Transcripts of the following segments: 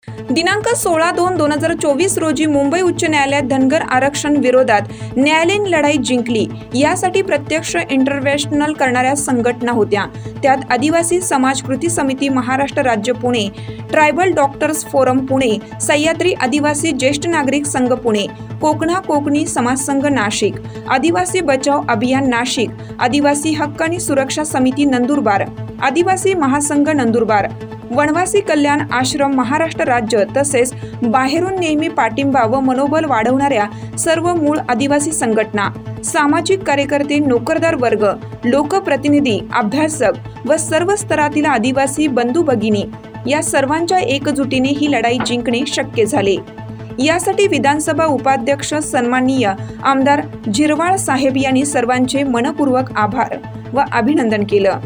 दिनांक 16/2/2024 रोजी मुंबई उच्च न्यायालयात धनगर आरक्षण विरोधात न्यायालयीन लढाई जिंकली। यासाठी प्रत्यक्ष इंटरव्हेन्शनल करणाऱ्या संघटना होत्या। त्यात आदिवासी समाज कृती समिती महाराष्ट्र राज्य Pune, tribal doctors forum Pune, Sahyadri आदिवासी ज्येष्ठ नागरिक संघ पुणे, कोकणा कोकणी समाज संघ नाशिक, आदिवासी बचाव अभियान नाशिक, आदिवासी हक्क आणि सुरक्षा समिती नंदुरबार, आदिवासी महासंघ नंदुरबार, वनवासी कल्याण आश्रम महाराष्ट्र राज्य तसेच बाहेरून नेहमी पाठिंबा व मनोबल वाढवणाऱ्या सर्व मूळ आदिवासी संघटना, सामाजिक कार्यकर्ते, नोकरदार वर्ग, लोकप्रतिनिधी, अभ्यासक व सर्व स्तरातील आदिवासी बंधू भगिनी या सर्वांच्या एकजुटीने ही लढाई जिंकणे शक्य झाले। यासाठी विधानसभा उपाध्यक्ष सन्माननीय आमदार झिरवाळ साहेब यांनी सर्वांचे मनपूर्वक आभार व अभिनंदन केलं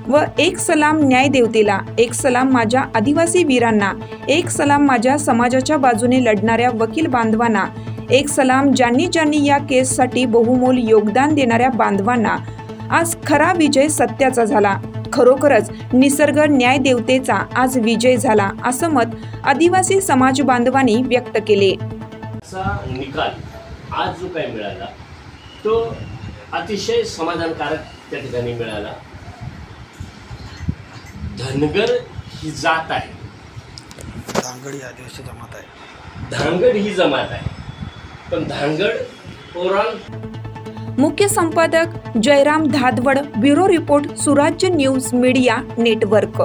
व एक सलाम न्याय देवतेला, एक सलाम माझ्या आदिवासी वीरांना, एक सलाम माझ्या समाजाच्या बाजूने लढणाऱ्या वकील बांधवांना, एक सलाम ज्यांनी ज्यांनी या केससाठी बहुमोल योगदान देणाऱ्या बांधवांना। आज खरा विजय सत्याचा झाला। खरोखरच निसर्ग न्याय देवतेचा आज विजय झाला असं मत आदिवासी समाज बांधवांनी व्यक्त केले। निकाल आज जो काही मिळाला तो अतिशय समाधानकारक त्या ठिकाणी मिळाला। धनगर ही जात आहे, धांगड ही आदिवासी जमात आहे, धांगड ही जमात आहे, पण धांगड ओव्हरऑल। मुख्य संपादक जयराम धादवड, ब्युरो रिपोर्ट, सुराज्य न्यूज मीडिया नेटवर्क।